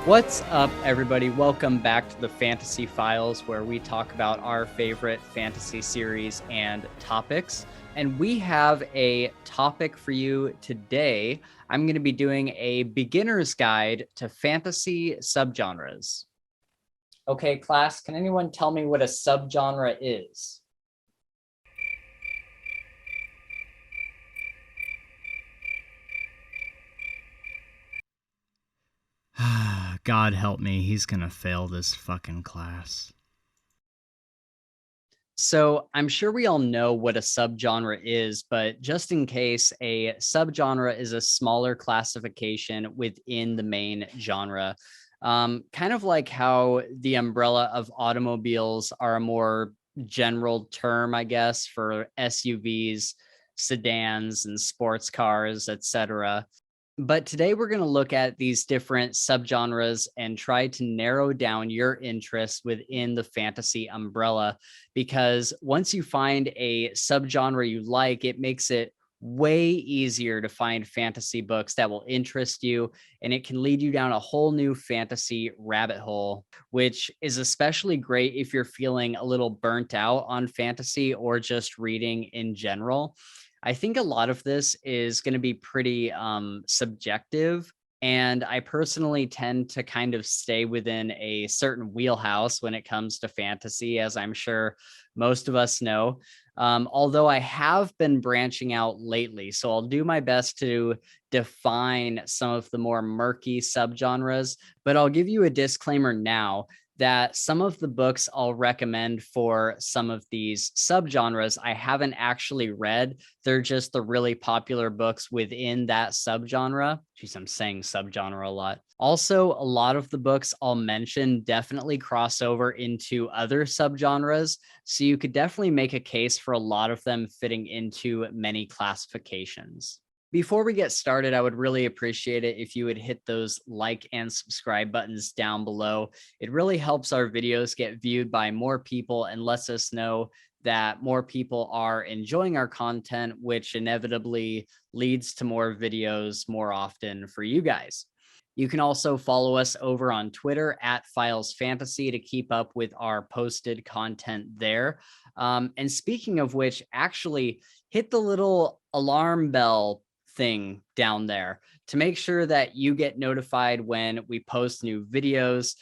What's up, everybody? Welcome back to the Fantasy Files, where we talk about our favorite fantasy series and topics. And we have a topic for you today. I'm going to be doing a beginner's guide to fantasy subgenres. Okay, class, can anyone tell me what a subgenre is? God help me, he's gonna fail this fucking class. So I'm sure we all know what a subgenre is, but just in case, a subgenre is a smaller classification within the main genre. Kind of like how the umbrella of automobiles are a more general term, I guess, for SUVs, sedans, and sports cars, etc. But today we're going to look at these different subgenres and try to narrow down your interest within the fantasy umbrella, because once you find a subgenre you like, it makes it way easier to find fantasy books that will interest you, and it can lead you down a whole new fantasy rabbit hole, which is especially great if you're feeling a little burnt out on fantasy or just reading in general. I think a lot of this is going to be pretty subjective. And I personally tend to kind of stay within a certain wheelhouse when it comes to fantasy, as I'm sure most of us know. Although I have been branching out lately, so I'll do my best to define some of the more murky subgenres, but I'll give you a disclaimer now that some of the books I'll recommend for some of these subgenres I haven't actually read. They're just the really popular books within that subgenre. Jeez, I'm saying subgenre a lot. Also, a lot of the books I'll mention definitely cross over into other subgenres, so you could definitely make a case for a lot of them fitting into many classifications. Before we get started, I would really appreciate it if you would hit those like and subscribe buttons down below. It really helps our videos get viewed by more people and lets us know that more people are enjoying our content, which inevitably leads to more videos more often for you guys. You can also follow us over on Twitter at Files Fantasy to keep up with our posted content there. And speaking of which, actually hit the little alarm bell thing down there to make sure that you get notified when we post new videos.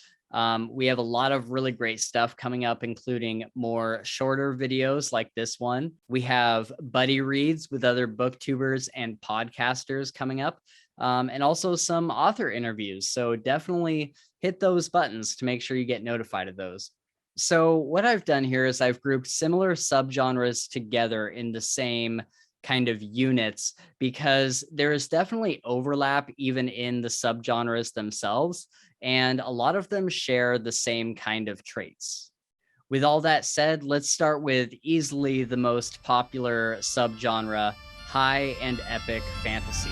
We have a lot of really great stuff coming up, including more shorter videos like this one. We have buddy reads with other booktubers and podcasters coming up, and also some author interviews. So definitely hit those buttons to make sure you get notified of those. So what I've done here is I've grouped similar subgenres together in the same kind of units, because there is definitely overlap even in the subgenres themselves, and a lot of them share the same kind of traits. With all that said, let's start with easily the most popular subgenre, high and epic fantasy.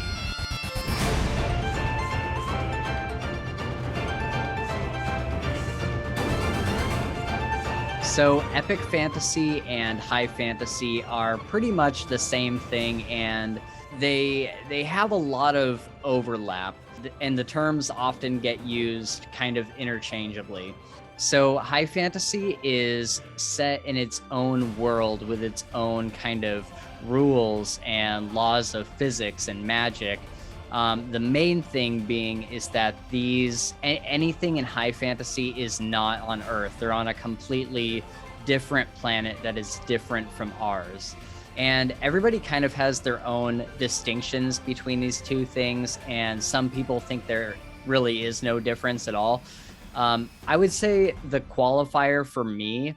So epic fantasy and high fantasy are pretty much the same thing, and they have a lot of overlap, and the terms often get used kind of interchangeably. So high fantasy is set in its own world with its own kind of rules and laws of physics and magic. The main thing being is that anything in high fantasy is not on Earth. They're on a completely different planet that is different from ours. And everybody kind of has their own distinctions between these two things, and some people think there really is no difference at all. I would say the qualifier for me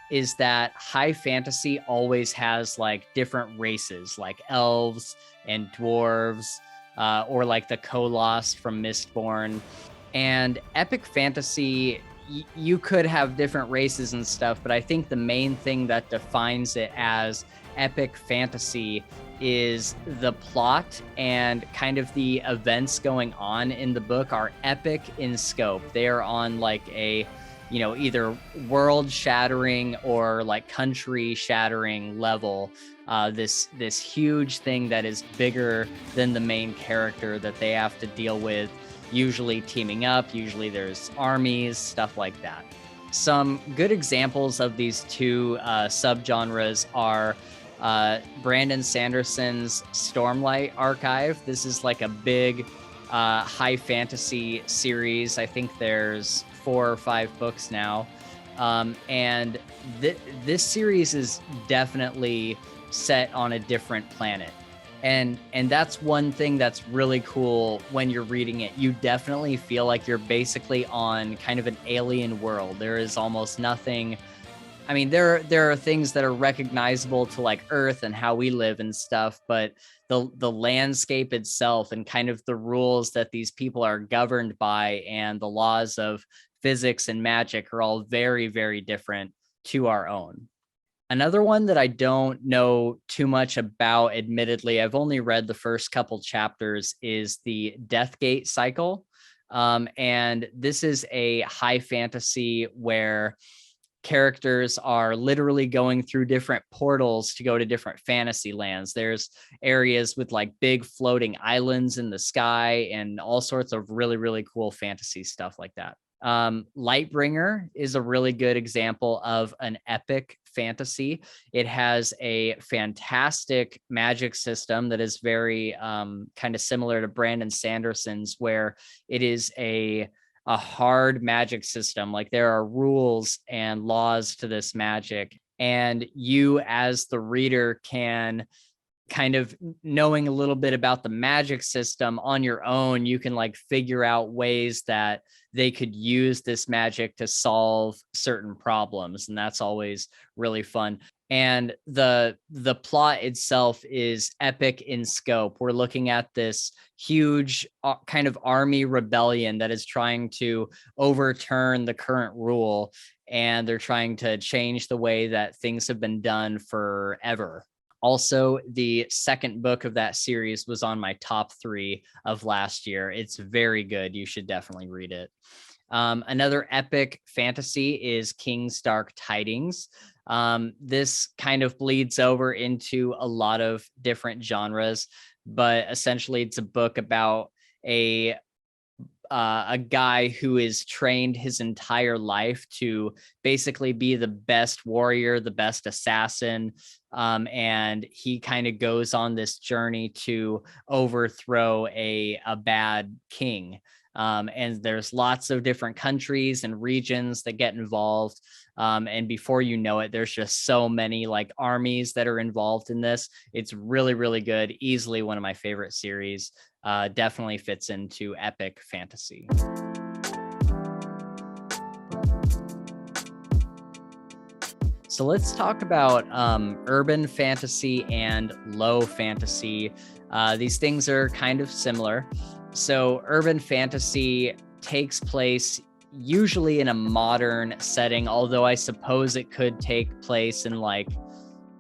is that high fantasy always has like different races, like elves and dwarves, or like the Koloss from Mistborn. And epic fantasy, you could have different races and stuff, but I think the main thing that defines it as epic fantasy is the plot, and kind of the events going on in the book are epic in scope. They are on like a, either world shattering or like country shattering level. This huge thing that is bigger than the main character that they have to deal with. usually teaming up, usually there's armies, stuff like that. Some good examples of these two subgenres are Brandon Sanderson's Stormlight Archive. This is like a big high fantasy series. I think there's 4 or 5 books now. And this series is definitely set on a different planet. And that's one thing that's really cool when you're reading it. You definitely feel like you're basically on kind of an alien world. There is almost nothing. I mean, there are things that are recognizable to like Earth and how we live and stuff, but the landscape itself and kind of the rules that these people are governed by and the laws of physics and magic are all very, very different to our own. Another one that I don't know too much about, admittedly, I've only read the first couple chapters, is the Deathgate cycle. And this is a high fantasy where characters are literally going through different portals to go to different fantasy lands. There's areas with like big floating islands in the sky and all sorts of really, really cool fantasy stuff like that. Lightbringer is a really good example of an epic fantasy. It has a fantastic magic system that is very kind of similar to Brandon Sanderson's, where it is a hard magic system. Like there are rules and laws to this magic, and you as the reader can kind of, knowing a little bit about the magic system on your own, you can like figure out ways that they could use this magic to solve certain problems. And that's always really fun. And the plot itself is epic in scope. We're looking at this huge kind of army rebellion that is trying to overturn the current rule. And they're trying to change the way that things have been done forever. Also, the second book of that series was on my top 3 of last year. It's very good. You should definitely read it. Another epic fantasy is King's Dark Tidings. This kind of bleeds over into a lot of different genres, but essentially it's a book about a guy who is trained his entire life to basically be the best warrior, the best assassin. And he kind of goes on this journey to overthrow a bad king. And there's lots of different countries and regions that get involved. And before you know it, there's just so many like armies that are involved in this. It's really, really good. Easily one of my favorite series. Definitely fits into epic fantasy. So let's talk about urban fantasy and low fantasy. These things are kind of similar. So urban fantasy takes place usually in a modern setting, although I suppose it could take place in like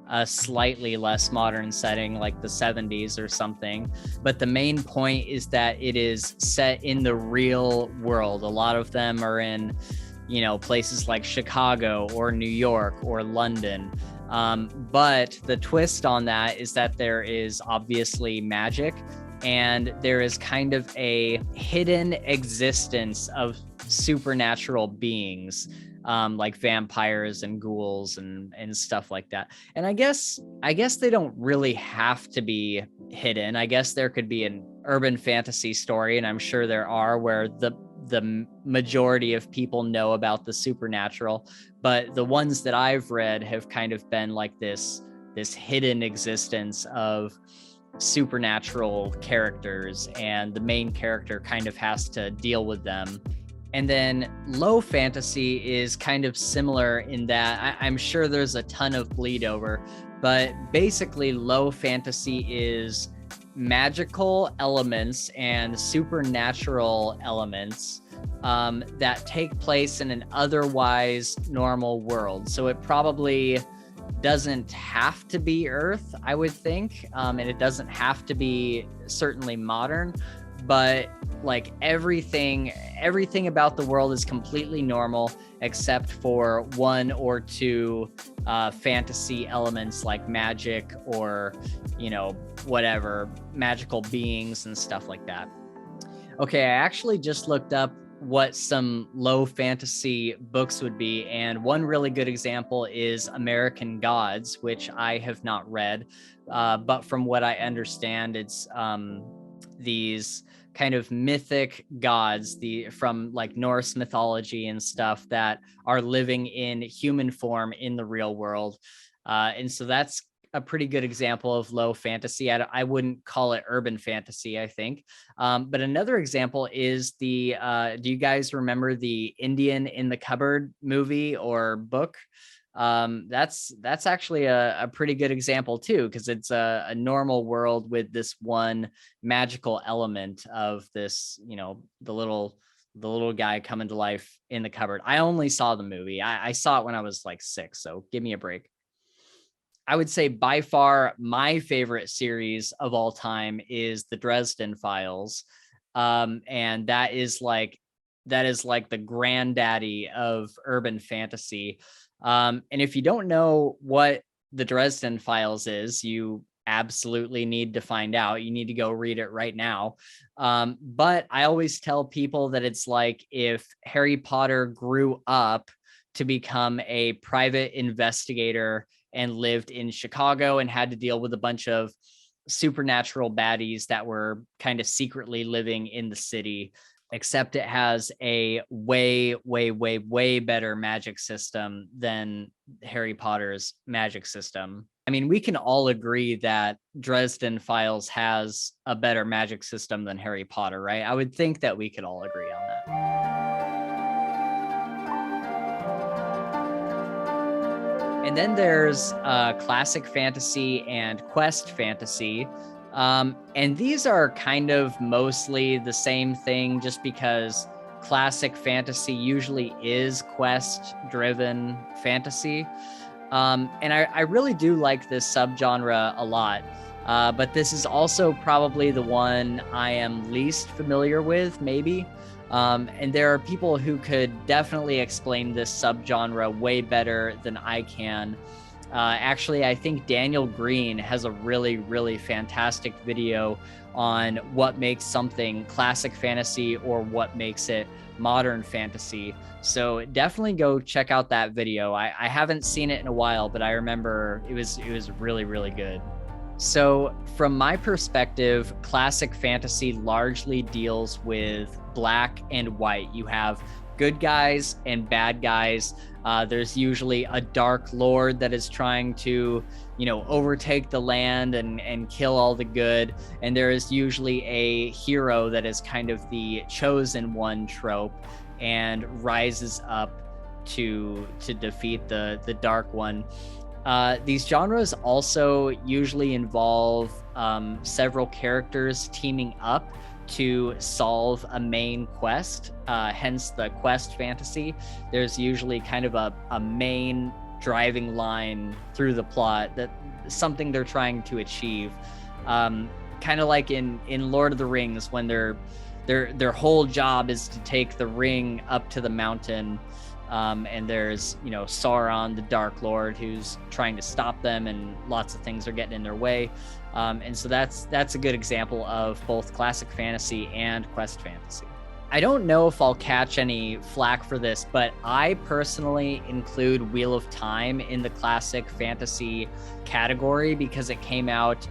a slightly less modern setting like the 70s or something. But the main point is that it is set in the real world. A lot of them are in, you know, places like Chicago or New York or London. But the twist on that is that there is obviously magic, and there is kind of a hidden existence of supernatural beings, like vampires and ghouls and stuff like that. And I guess they don't really have to be hidden. I guess there could be an urban fantasy story, and I'm sure there are, where the majority of people know about the supernatural, but the ones that I've read have kind of been like this hidden existence of supernatural characters, and the main character kind of has to deal with them. And then low fantasy is kind of similar in that I'm sure there's a ton of bleed over, but basically low fantasy is magical elements and supernatural elements that take place in an otherwise normal world. So it probably doesn't have to be Earth, I would think, and it doesn't have to be certainly modern, but like everything about the world is completely normal except for 1 or 2 fantasy elements like magic or, you know, whatever, magical beings and stuff like that. Okay, I actually just looked up what some low fantasy books would be, and one really good example is American Gods, which I have not read, but from what I understand, it's these kind of mythic gods, from like Norse mythology and stuff, that are living in human form in the real world, and so that's a pretty good example of low fantasy. I wouldn't call it urban fantasy, I think. But another example is do you guys remember the Indian in the Cupboard movie or book? That's actually a pretty good example too, because it's a normal world with this one magical element of this, the little guy coming to life in the cupboard. I only saw the movie. I saw it when I was like 6, so give me a break. I would say by far my favorite series of all time is the Dresden Files. And that is like the granddaddy of urban fantasy. And if you don't know what the Dresden Files is, you absolutely need to find out. You need to go read it right now. But I always tell people that it's like if Harry Potter grew up to become a private investigator and lived in Chicago and had to deal with a bunch of supernatural baddies that were kind of secretly living in the city, except it has a way, way, way, way better magic system than Harry Potter's magic system. I mean, we can all agree that Dresden Files has a better magic system than Harry Potter, right? I would think that we could all agree on that. And then there's classic fantasy and quest fantasy. And these are kind of mostly the same thing, just because classic fantasy usually is quest driven fantasy. And I really do like this subgenre a lot. But this is also probably the one I am least familiar with, maybe. And there are people who could definitely explain this subgenre way better than I can. Actually, I think Daniel Green has a really, really fantastic video on what makes something classic fantasy or what makes it modern fantasy. So definitely go check out that video. I haven't seen it in a while, but I remember it was really, really good. So from my perspective, classic fantasy largely deals with black and white. You have good guys and bad guys. There's usually a dark lord that is trying to, overtake the land and kill all the good. And there is usually a hero that is kind of the chosen one trope and rises up to defeat the dark one. These genres also usually involve several characters teaming up to solve a main quest, hence the quest fantasy. There's usually kind of a main driving line through the plot, that something they're trying to achieve. Kind of like in Lord of the Rings, when their whole job is to take the ring up to the mountain. And there's, Sauron, the Dark Lord, who's trying to stop them, and lots of things are getting in their way. And so that's a good example of both classic fantasy and quest fantasy. I don't know if I'll catch any flack for this, but I personally include Wheel of Time in the classic fantasy category because it came out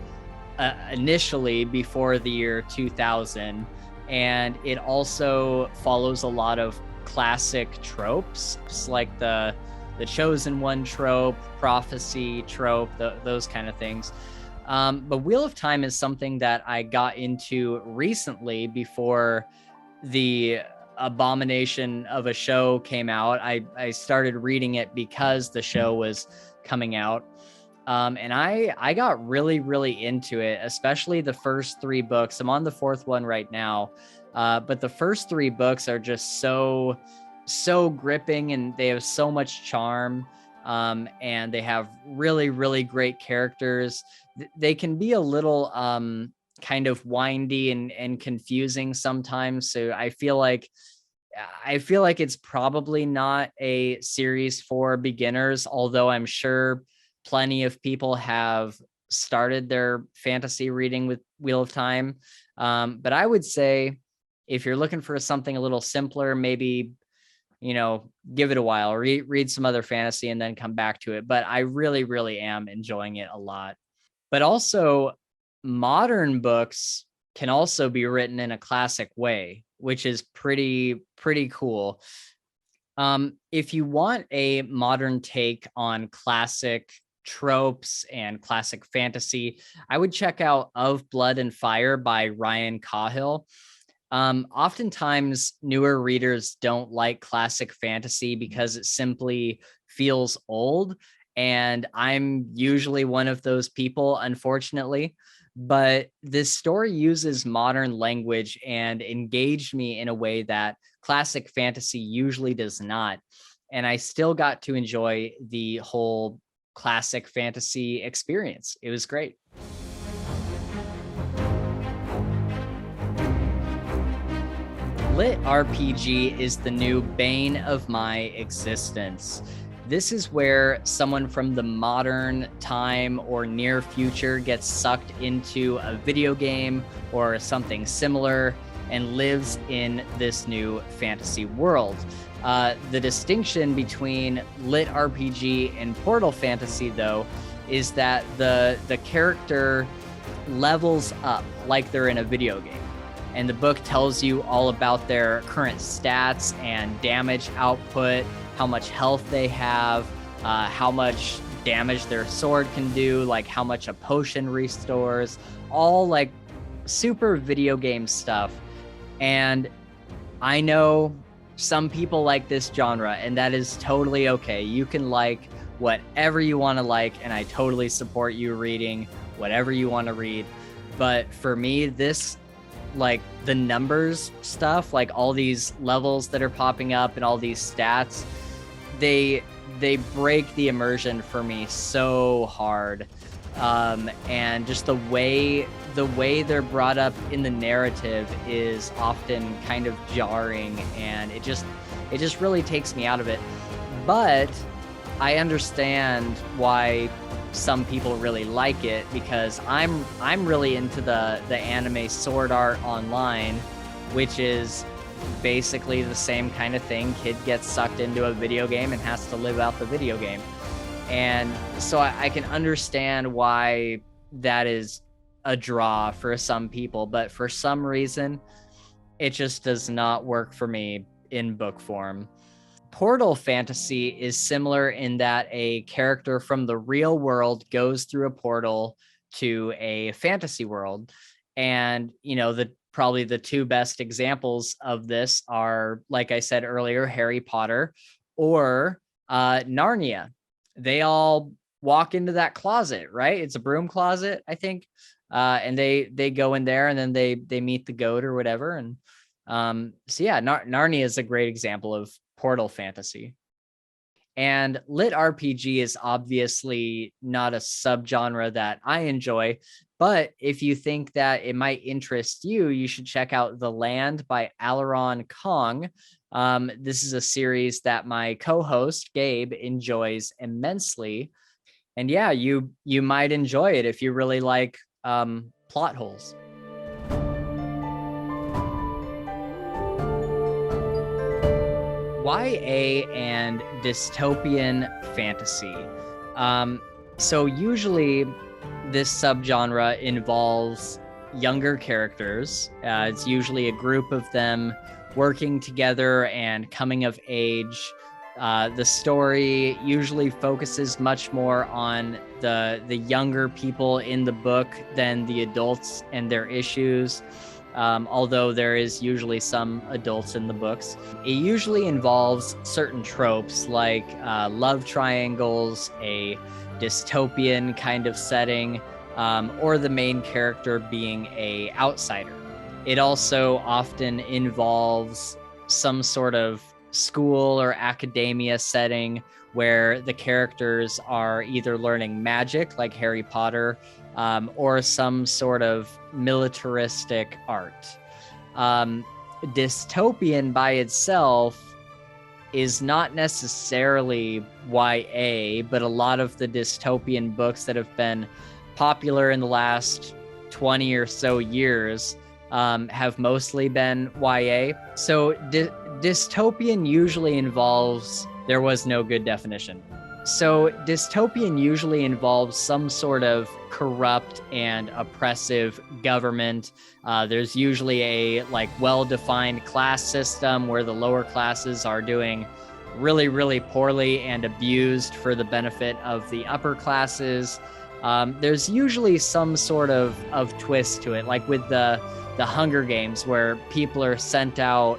initially before the year 2000, and it also follows a lot of classic tropes, just like the chosen one trope, prophecy trope, those kind of things. But Wheel of Time is something that I got into recently before the abomination of a show came out. I started reading it because the show was coming out. And I got really, really into it, especially the first 3 books. I'm on the 4th one right now. But the first 3 books are just so gripping, and they have so much charm. And they have really, really great characters. They can be a little kind of windy and confusing sometimes. So I feel like it's probably not a series for beginners, although I'm sure plenty of people have started their fantasy reading with Wheel of Time. But I would say if you're looking for something a little simpler, maybe, give it a while, read some other fantasy and then come back to it. But I really, really am enjoying it a lot. But also, modern books can also be written in a classic way, which is pretty cool. If you want a modern take on classic tropes and classic fantasy, I would check out Of Blood and Fire by Ryan Cahill. Oftentimes, newer readers don't like classic fantasy because it simply feels old. And I'm usually one of those people, unfortunately. But this story uses modern language and engaged me in a way that classic fantasy usually does not. And I still got to enjoy the whole classic fantasy experience. It was great. LitRPG is the new bane of my existence. This is where someone from the modern time or near future gets sucked into a video game or something similar and lives in this new fantasy world. The distinction between LitRPG and Portal Fantasy, though, is that the character levels up like they're in a video game. And the book tells you all about their current stats and damage output, how much health they have, how much damage their sword can do, like how much a potion restores, all like super video game stuff. And I know some people like this genre, and that is totally okay. You can like whatever you want to like, and I totally support you reading whatever you want to read. But for me, this, like the numbers stuff, like all these levels that are popping up and all these stats, they break the immersion for me so hard. And just the way they're brought up in the narrative is often kind of jarring, and it just really takes me out of it. But I understand why some people really like it, because I'm really into the anime Sword Art Online, which is basically the same kind of thing. Kid gets sucked into a video game and has to live out the video game. And so I can understand why that is a draw for some people, but for some reason, it just does not work for me in book form. Portal Fantasy is similar in that a character from the real world goes through a portal to a fantasy world. And, probably the two best examples of this are, like I said earlier, Harry Potter or Narnia. They all walk into that closet, right? It's a broom closet, I think. And they go in there, and then they meet the goat or whatever. And so yeah, Narnia is a great example of Portal Fantasy. And LitRPG is obviously not a subgenre that I enjoy, but if you think that it might interest you, you should check out The Land by Alaron Kong. This is a series that my co-host Gabe enjoys immensely. And yeah, you might enjoy it if you really like plot holes. YA and dystopian fantasy. So usually this subgenre involves younger characters. It's usually a group of them working together and coming of age. The story usually focuses much more on the younger people in the book than the adults and their issues. Although there is usually some adults in the books. It usually involves certain tropes like love triangles, a dystopian kind of setting, or the main character being an outsider. It also often involves some sort of school or academia setting where the characters are either learning magic like Harry Potter, or some sort of militaristic art. Dystopian by itself is not necessarily YA, but a lot of the dystopian books that have been popular in the last 20 or so years have mostly been YA. So dystopian usually involves, there was no good definition. So dystopian usually involves some sort of corrupt and oppressive government. There's usually a like well-defined class system where the lower classes are doing really, really poorly and abused for the benefit of the upper classes. There's usually some sort of twist to it, like with the Hunger Games, where people are sent out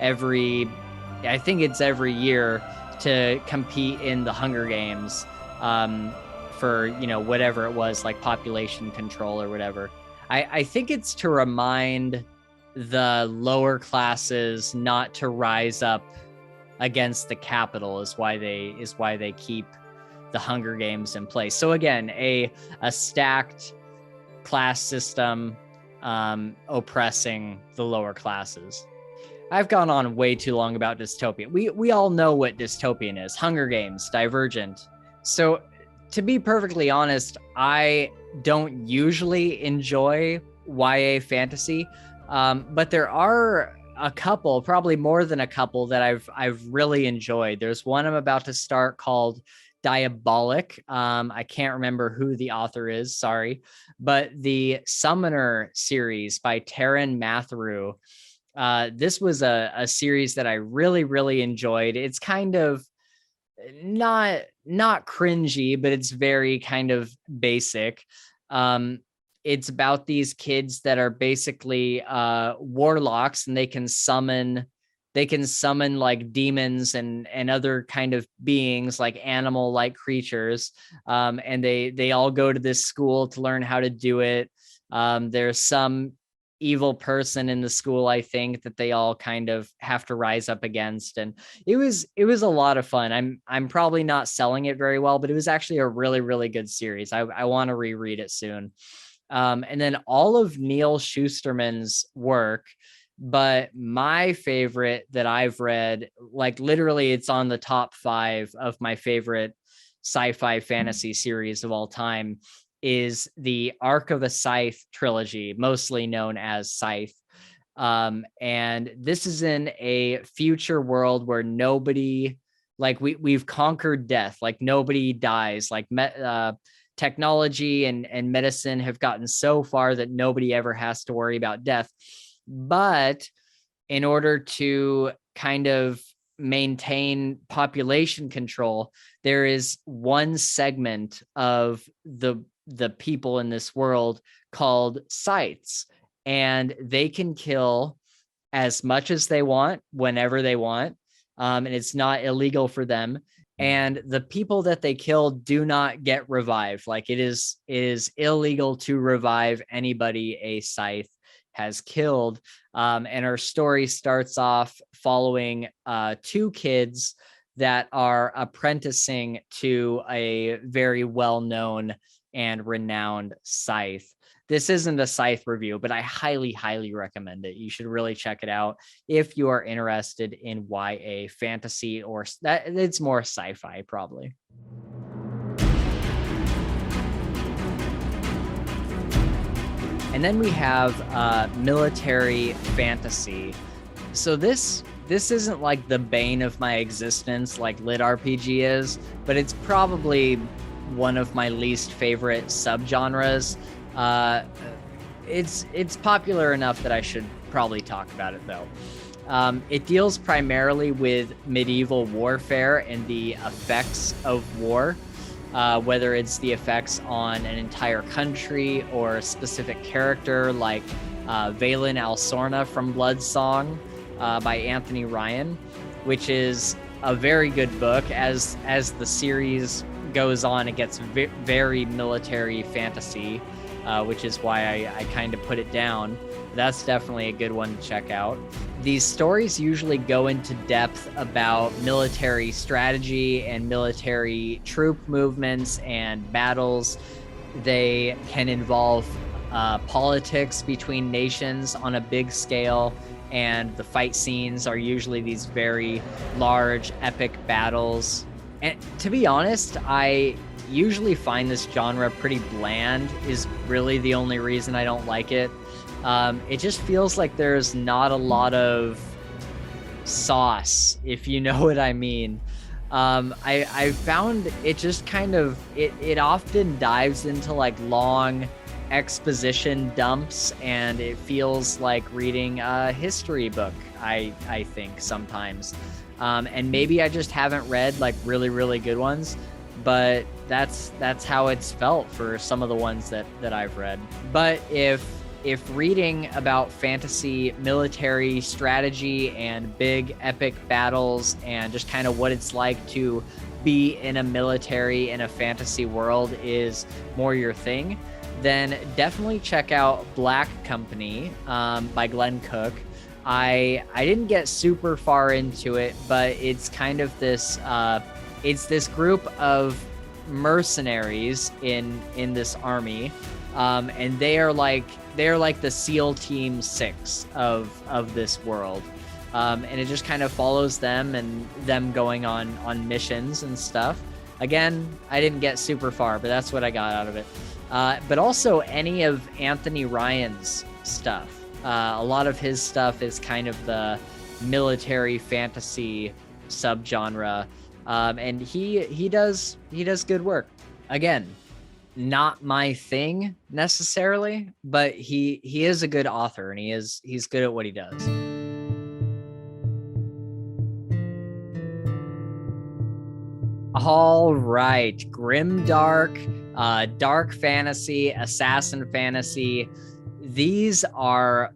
I think it's every year, to compete in the Hunger Games for, whatever it was, like population control or whatever. I think it's to remind the lower classes not to rise up against the capital is why they keep the Hunger Games in place. So again, a stacked class system oppressing the lower classes. I've gone on way too long about dystopian. We all know what dystopian is. Hunger Games, Divergent. So to be perfectly honest, I don't usually enjoy YA fantasy, but there are a couple, probably more than a couple, that I've really enjoyed. There's one I'm about to start called Diabolic. I can't remember who the author is, sorry, but the Summoner series by Taran Matharu. This was a series that I really, really enjoyed. It's kind of not cringy, but it's very kind of basic. It's about these kids that are basically warlocks, and they can summon like demons and other kind of beings, like animal like creatures. And they all go to this school to learn how to do it. There's some evil person in the school, I think, that they all kind of have to rise up against. And it was a lot of fun. I'm probably not selling it very well, but it was actually a really, really good series. I want to reread it soon. And then all of Neil Shusterman's work, but my favorite that I've read, like literally it's on the top 5 of my favorite sci-fi fantasy series of all time, is the Arc of a Scythe trilogy, mostly known as Scythe. And this is in a future world where nobody, like we've conquered death, like nobody dies, like technology and medicine have gotten so far that nobody ever has to worry about death. But in order to kind of maintain population control, there is one segment of the people in this world called scythes, and they can kill as much as they want whenever they want, and it's not illegal for them. And the people that they kill do not get revived. Like it is illegal to revive anybody a scythe has killed. And our story starts off following 2 kids that are apprenticing to a very well-known and renowned scythe. This isn't a scythe review, but I highly, highly recommend it. You should really check it out if you are interested in YA fantasy, or that it's more sci-fi probably. And then we have military fantasy. So this isn't like the bane of my existence like LitRPG is, but it's probably one of my least favorite subgenres. It's popular enough that I should probably talk about it though. It deals primarily with medieval warfare and the effects of war, whether it's the effects on an entire country or a specific character, like Valen Alsorna from Bloodsong by Anthony Ryan, which is a very good book. As the series goes on, it gets very military fantasy, which is why I kind of put it down. That's definitely a good one to check out. These stories usually go into depth about military strategy and military troop movements and battles. They can involve politics between nations on a big scale, and the fight scenes are usually these very large, epic battles. And to be honest, I usually find this genre pretty bland, is really the only reason I don't like it. It just feels like there's not a lot of sauce, if you know what I mean. I found it just kind of it often dives into like long exposition dumps, and it feels like reading a history book. I think sometimes, and maybe I just haven't read like really good ones, but that's how it's felt for some of the ones that I've read. But if reading about fantasy military strategy and big epic battles and just kind of what it's like to be in a military in a fantasy world is more your thing, then definitely check out Black Company by Glenn Cook. I didn't get super far into it, but it's kind of this it's this group of mercenaries in this army, and they're like the SEAL Team 6 of this world, and it just kind of follows them and them going on missions and stuff. Again, I didn't get super far, but that's what I got out of it. But also any of Anthony Ryan's stuff. A lot of his stuff is kind of the military fantasy subgenre, and he does good work. Again, not my thing necessarily, but he is a good author, and he's good at what he does. All right, Grimdark, dark fantasy, assassin fantasy. These are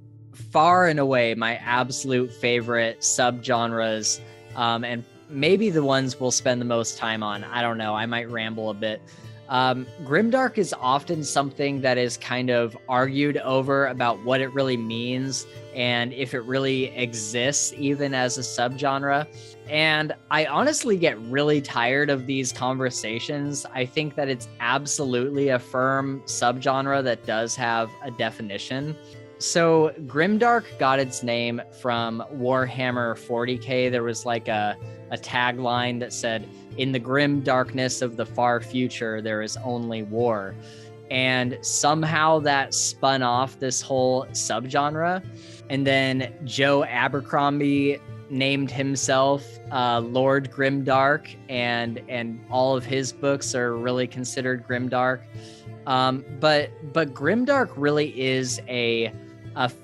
far and away my absolute favorite subgenres, and maybe the ones we'll spend the most time on. I don't know. I might ramble a bit. Grimdark is often something that is kind of argued over about what it really means and if it really exists even as a subgenre. And I honestly get really tired of these conversations. I think that it's absolutely a firm subgenre that does have a definition. So Grimdark got its name from Warhammer 40K. There was like a tagline that said, "In the grim darkness of the far future, there is only war." And somehow that spun off this whole subgenre. And then Joe Abercrombie named himself Lord Grimdark, and all of his books are really considered grimdark. But grimdark really is a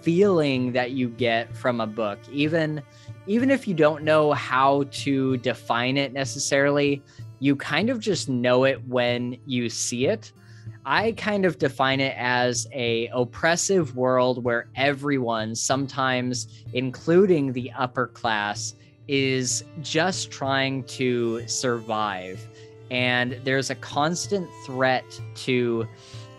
feeling that you get from a book, even if you don't know how to define it necessarily. You kind of just know it when you see it. I kind of define it as a oppressive world where everyone, sometimes including the upper class, is just trying to survive. And there's a constant threat to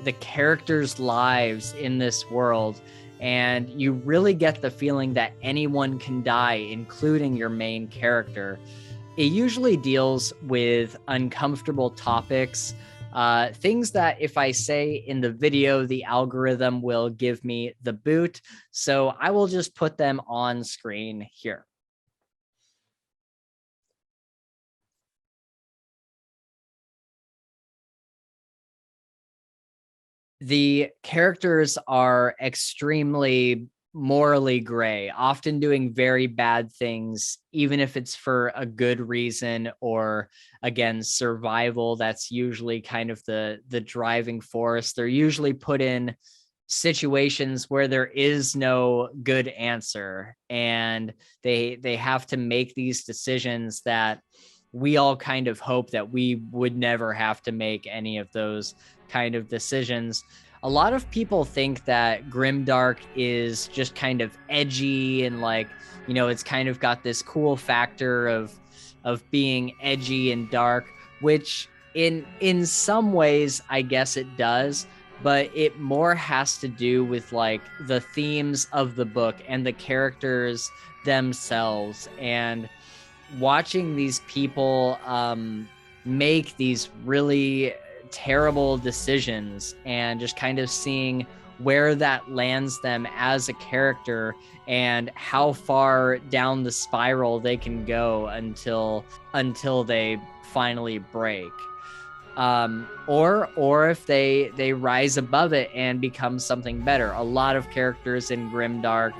the characters' lives in this world. And you really get the feeling that anyone can die, including your main character. It usually deals with uncomfortable topics, things that if I say in the video, the algorithm will give me the boot. So I will just put them on screen here. The characters are extremely morally gray, often doing very bad things, even if it's for a good reason or, again, survival. That's usually kind of the driving force. They're usually put in situations where there is no good answer, and they have to make these decisions that we all kind of hope that we would never have to make any of those kind of decisions. A lot of people think that Grimdark is just kind of edgy and like, you know, it's kind of got this cool factor of being edgy and dark, which in some ways I guess it does, but it more has to do with like the themes of the book and the characters themselves, and watching these people make these really terrible decisions and just kind of seeing where that lands them as a character and how far down the spiral they can go until they finally break. Or if they rise above it and become something better. A lot of characters in Grimdark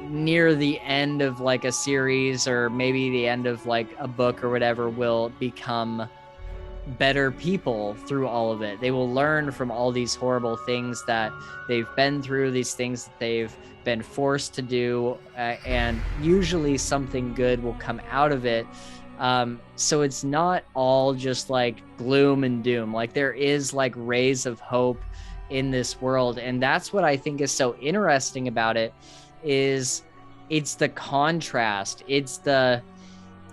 near the end of like a series or maybe the end of like a book or whatever will become better people through all of it. They will learn from all these horrible things that they've been through, these things that they've been forced to do, and usually something good will come out of it. So it's not all just like gloom and doom. Like there is like rays of hope in this world, and that's what I think is so interesting about it. Is it's the contrast. It's the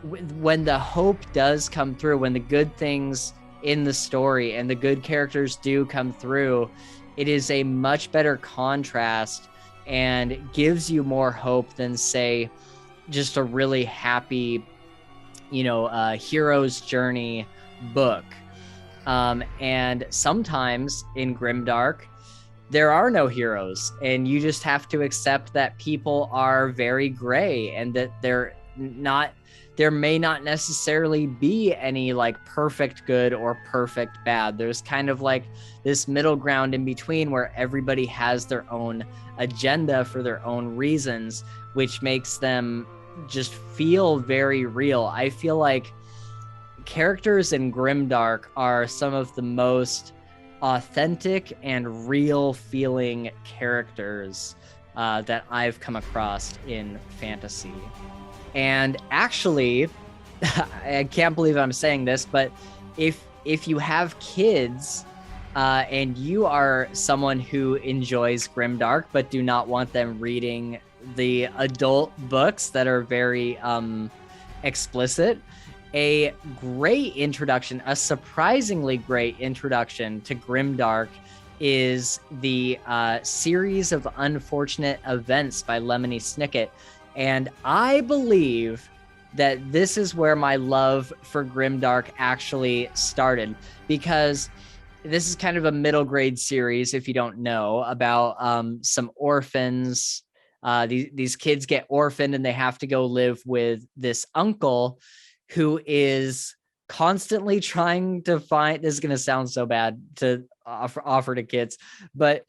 when the hope does come through, when the good things in the story and the good characters do come through, it is a much better contrast and gives you more hope than, say, just a really happy, hero's journey book. And sometimes in Grimdark, there are no heroes, and you just have to accept that people are very gray and that there may not necessarily be any like perfect good or perfect bad. There's kind of like this middle ground in between where everybody has their own agenda for their own reasons, which makes them just feel very real. I feel like characters in Grimdark are some of the most authentic and real feeling characters that I've come across in fantasy. And actually, I can't believe I'm saying this, but if you have kids and you are someone who enjoys Grimdark but do not want them reading the adult books that are very explicit, a great introduction, a surprisingly great introduction to Grimdark is the series of Unfortunate Events by Lemony Snicket. And I believe that this is where my love for Grimdark actually started, because this is kind of a middle grade series, if you don't know, about some orphans. These kids get orphaned and they have to go live with this uncle who is constantly trying to find, this is going to sound so bad to offer to kids, but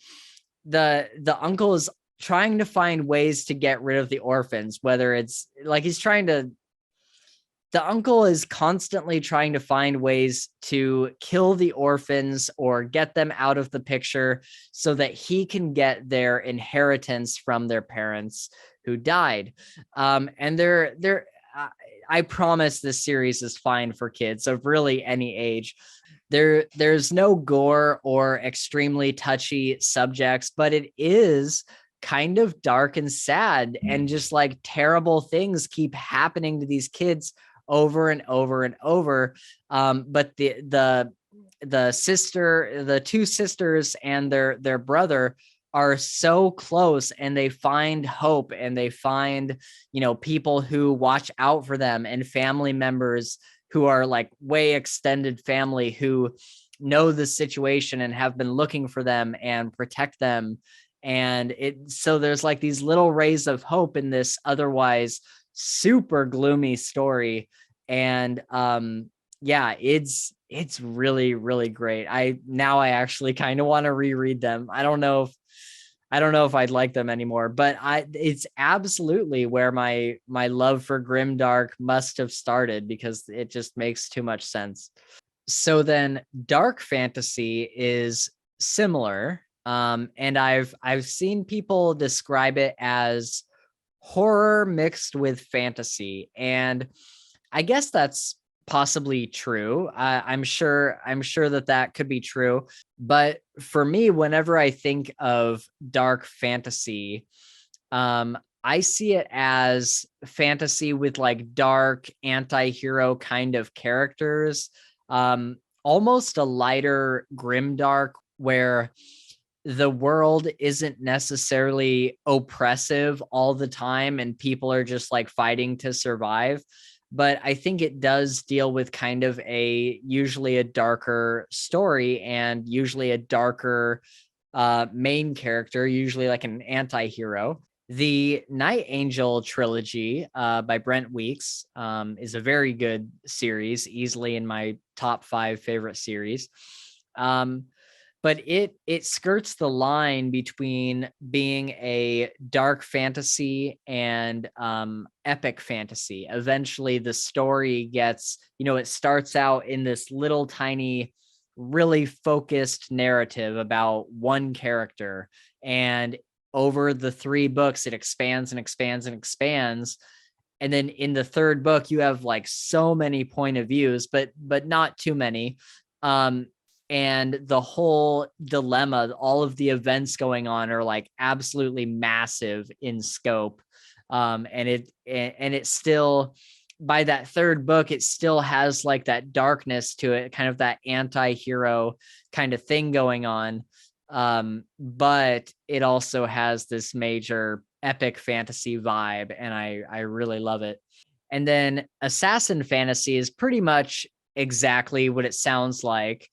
the uncle is trying to find ways to get rid of the orphans, whether it's like the uncle is constantly trying to find ways to kill the orphans or get them out of the picture so that he can get their inheritance from their parents who died. And I promise this series is fine for kids of really any age. There's no gore or extremely touchy subjects, but it is kind of dark and sad, and just like terrible things keep happening to these kids over and over and over. But the two sisters and their brother are so close, and they find hope, and they find, people who watch out for them, and family members who are like way extended family who know the situation and have been looking for them and protect them. And so there's like these little rays of hope in this otherwise super gloomy story. And it's really, really great. I actually kind of want to reread them. I don't know if I'd like them anymore, but it's absolutely where my love for Grimdark must have started, because it just makes too much sense. So then dark fantasy is similar. And I've seen people describe it as horror mixed with fantasy. And I guess that's possibly true. I'm sure that could be true. But for me, whenever I think of dark fantasy, I see it as fantasy with like dark anti-hero kind of characters, almost a lighter Grimdark, where the world isn't necessarily oppressive all the time and people are just like fighting to survive. But I think it does deal with kind of usually a darker story, and usually a darker main character, usually like an anti-hero. The Night Angel trilogy by Brent Weeks is a very good series, easily in my top 5 favorite series. But it skirts the line between being a dark fantasy and epic fantasy. Eventually, the story gets, it starts out in this little tiny, really focused narrative about one character, and over the 3 books it expands and expands and expands, and then in the 3rd book you have like so many point of views, but not too many, and the whole dilemma, all of the events going on are like absolutely massive in scope, and it still, by that 3rd book, it still has like that darkness to it, kind of that anti-hero kind of thing going on. But it also has this major epic fantasy vibe, and I really love it. And then Assassin Fantasy is pretty much exactly what it sounds like.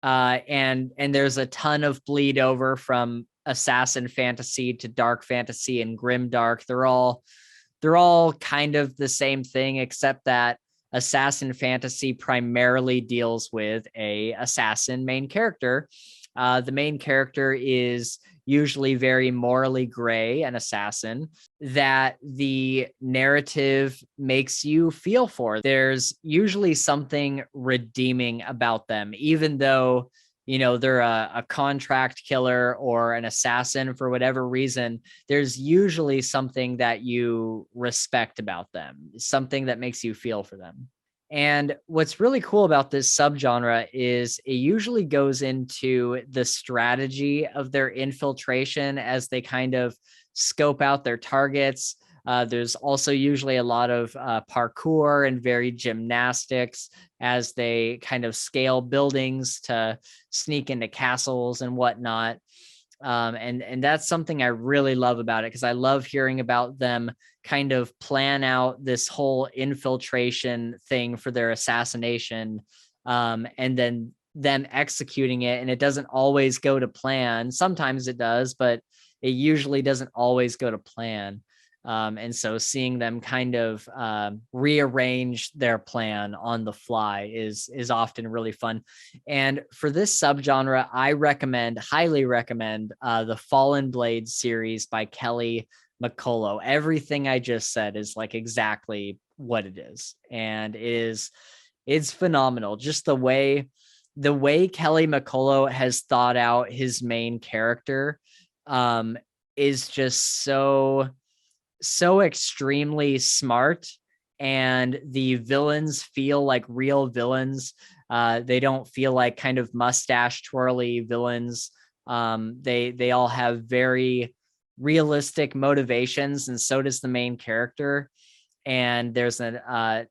And there's a ton of bleed over from Assassin Fantasy to Dark Fantasy and Grimdark. They're all kind of the same thing, except that Assassin Fantasy primarily deals with a assassin main character. The main character is usually very morally gray, an assassin that the narrative makes you feel for. There's usually something redeeming about them, even though, they're a contract killer or an assassin for whatever reason. There's usually something that you respect about them, something that makes you feel for them. And what's really cool about this subgenre is it usually goes into the strategy of their infiltration as they kind of scope out their targets. There's also usually a lot of parkour and very gymnastics as they kind of scale buildings to sneak into castles and whatnot. And that's something I really love about it, because I love hearing about them kind of plan out this whole infiltration thing for their assassination, and then them executing it. And it doesn't always go to plan. Sometimes it does, but it usually doesn't always go to plan. And so seeing them kind of rearrange their plan on the fly is often really fun. And for this subgenre, I highly recommend the Fallen Blades series by Kelly McCullough. Everything I just said is like exactly what it is, and it's phenomenal. Just the way Kelly McCullough has thought out his main character is just so extremely smart, and the villains feel like real villains. They don't feel like kind of mustache twirly villains. They all have very realistic motivations, and so does the main character. And there's not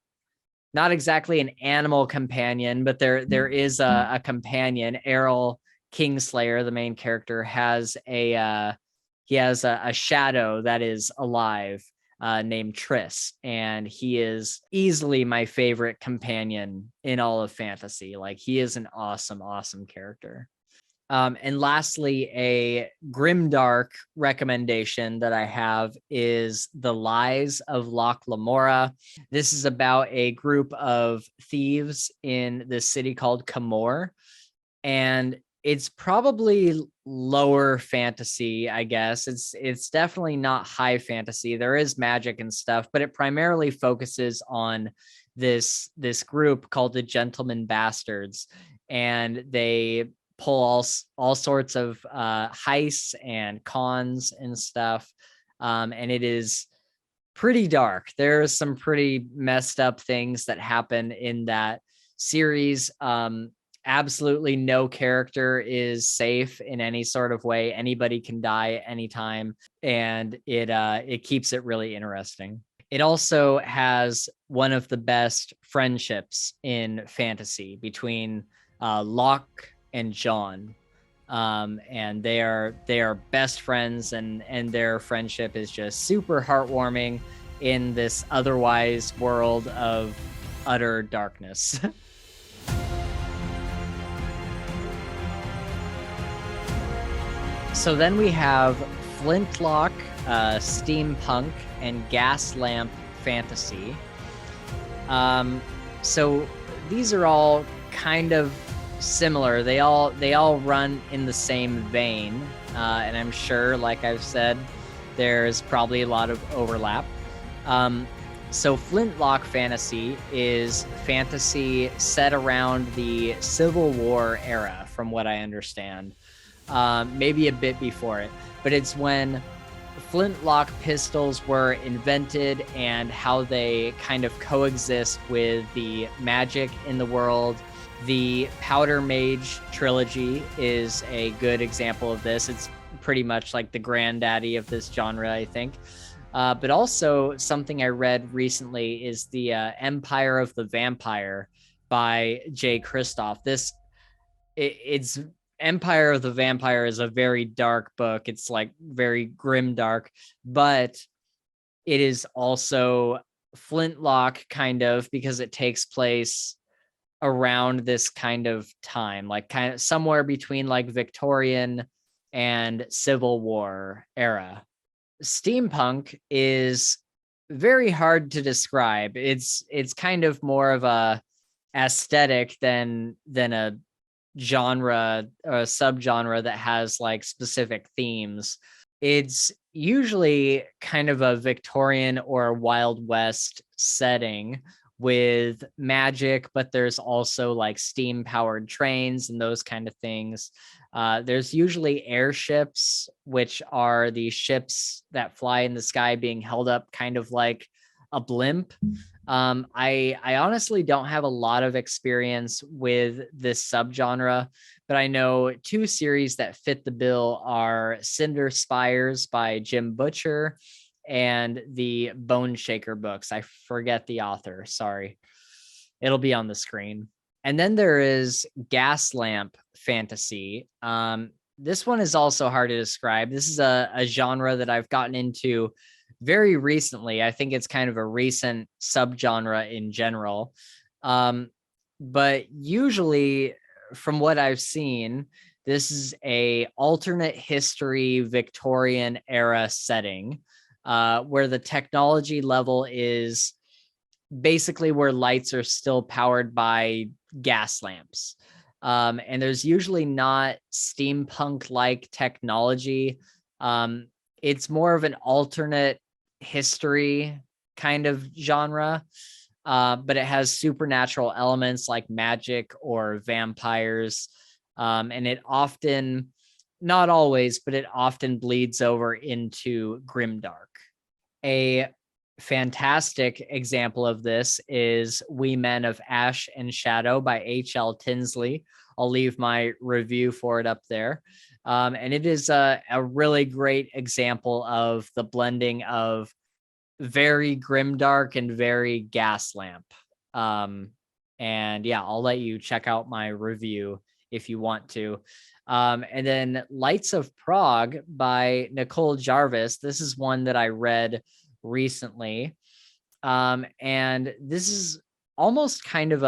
exactly an animal companion, but there is a companion. Errol Kingslayer, the main character, has a shadow that is alive, named Triss, and he is easily my favorite companion in all of fantasy. Like, he is an awesome character. And lastly, a grimdark recommendation that I have is The Lies of Loch Lamora. This is about a group of thieves in this city called Camor, and it's probably lower fantasy, I guess. It's definitely not high fantasy. There is magic and stuff, but it primarily focuses on this group called the Gentleman Bastards, and they pull all sorts of heists and cons and stuff. And it is pretty dark. There's some pretty messed up things that happen in that series. Absolutely no character is safe in any sort of way. Anybody can die anytime, and it keeps it really interesting. It also has one of the best friendships in fantasy between Locke and John, and they are best friends, and their friendship is just super heartwarming in this otherwise world of utter darkness. So then we have Flintlock, Steampunk, and Gaslamp Fantasy. So these are all kind of similar. They all run in the same vein, and I'm sure, like I've said, there's probably a lot of overlap. So Flintlock Fantasy is fantasy set around the Civil War era, from what I understand. Maybe a bit before it, but it's when flintlock pistols were invented and how they kind of coexist with the magic in the world. The Powder Mage trilogy is a good example of this. It's pretty much like the granddaddy of this genre, I think. But also something I read recently is the Empire of the Vampire by Jay Kristoff. It's Empire of the Vampire is a very dark book. It's like very grimdark, but it is also Flintlock kind of, because it takes place around this kind of time, like kind of somewhere between like Victorian and Civil War era. Steampunk is very hard to describe. It's kind of more of a aesthetic than a genre or a subgenre that has like specific themes. It's usually kind of a Victorian or Wild West setting with magic, but there's also like steam powered trains and those kind of things. There's usually airships, which are the ships that fly in the sky being held up kind of like a blimp. I honestly don't have a lot of experience with this subgenre, but I know two series that fit the bill are Cinder Spires by Jim Butcher and the Bone Shaker books. I forget the author. Sorry. It'll be on the screen. And then there is Gaslamp Fantasy. This one is also hard to describe. This is a genre that I've gotten into very recently. I think it's kind of a recent subgenre in general. But usually, from what I've seen, this is a alternate history Victorian era setting, where the technology level is basically where lights are still powered by gas lamps. And there's usually not steampunk-like technology. It's more of an alternate history kind of genre, but it has supernatural elements like magic or vampires. And it often, not always, but it often bleeds over into Grimdark. A fantastic example of this is We Men of Ash and Shadow by H.L. Tinsley. I'll leave my review for it up there. And it is a really great example of the blending of very grimdark and very gaslamp. And yeah, I'll let you check out my review if you want to. And then Lights of Prague by Nicole Jarvis. This is one that I read recently. And this is almost kind of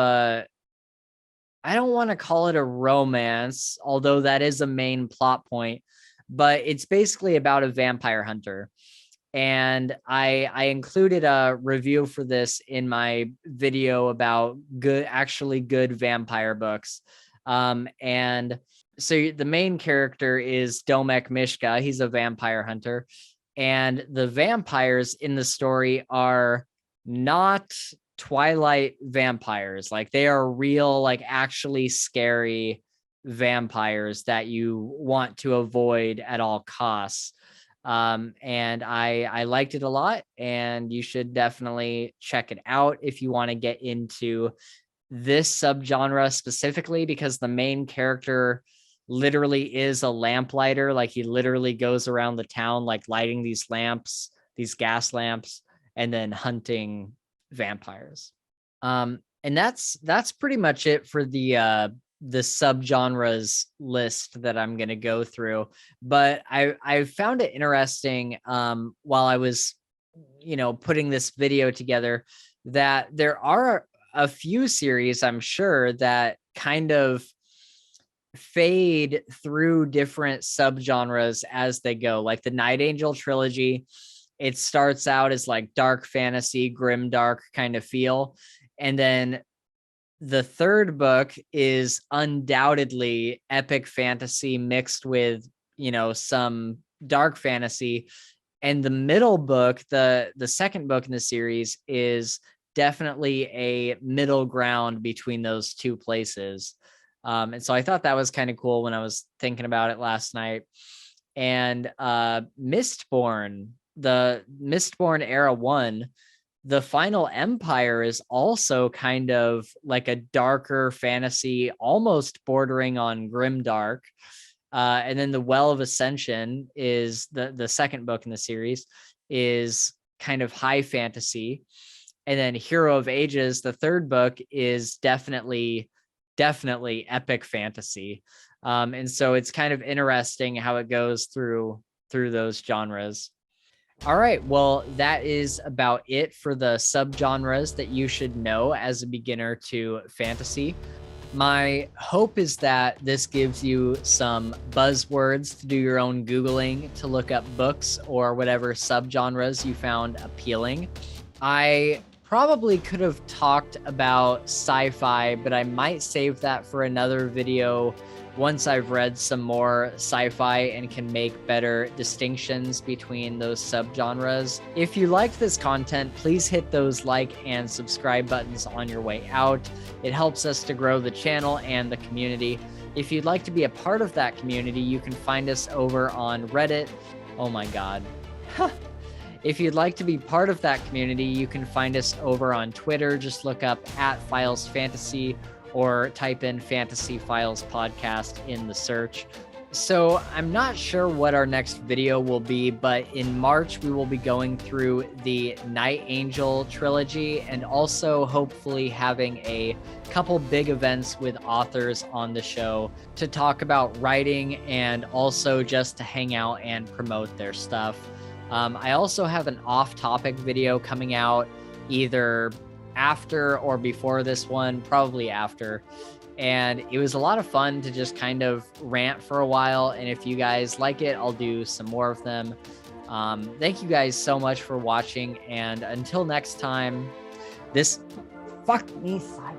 I don't want to call it a romance, although that is a main plot point, but it's basically about a vampire hunter. And I included a review for this in my video about actually good vampire books. And so the main character is Domek Mishka. He's a vampire hunter. And the vampires in the story are not Twilight vampires. Like they are real, like actually scary vampires that you want to avoid at all costs. And I liked it a lot, and you should definitely check it out if you want to get into this subgenre specifically, because the main character literally is a lamplighter. Like he literally goes around the town, like lighting these lamps, these gas lamps, and then hunting vampires. And that's pretty much it for the subgenres list that I'm going to go through. But I found it interesting while I was, putting this video together, that there are a few series, I'm sure, that kind of fade through different subgenres as they go. Like the Night Angel trilogy, it starts out as like dark fantasy, grimdark kind of feel. And then the third book is undoubtedly epic fantasy mixed with, some dark fantasy. And the middle book, the second book in the series, is definitely a middle ground between those two places. And so I thought that was kind of cool when I was thinking about it last night. And Mistborn, the Mistborn era one, the Final Empire is also kind of like a darker fantasy, almost bordering on grimdark. And then the Well of Ascension is the second book in the series, is kind of high fantasy. And then Hero of Ages, the third book, is definitely epic fantasy. And so it's kind of interesting how it goes through those genres. All right, well, that is about it for the subgenres that you should know as a beginner to fantasy. My hope is that this gives you some buzzwords to do your own Googling to look up books or whatever subgenres you found appealing. I probably could have talked about sci-fi, but I might save that for another video once I've read some more sci-fi and can make better distinctions between those subgenres. If you liked this content, please hit those like and subscribe buttons on your way out. It helps us to grow the channel and the community. If you'd like to be a part of that community, you can find us over on Reddit. Oh my God. If you'd like to be part of that community, you can find us over on Twitter. Just look up @FilesFantasy or type in Fantasy Files Podcast in the search. So I'm not sure what our next video will be, but in March, we will be going through the Night Angel trilogy and also hopefully having a couple big events with authors on the show to talk about writing and also just to hang out and promote their stuff. I also have an off-topic video coming out either after or before this one, probably after. And it was a lot of fun to just kind of rant for a while. And if you guys like it, I'll do some more of them. Thank you guys so much for watching. And until next time, fuck me, Simon.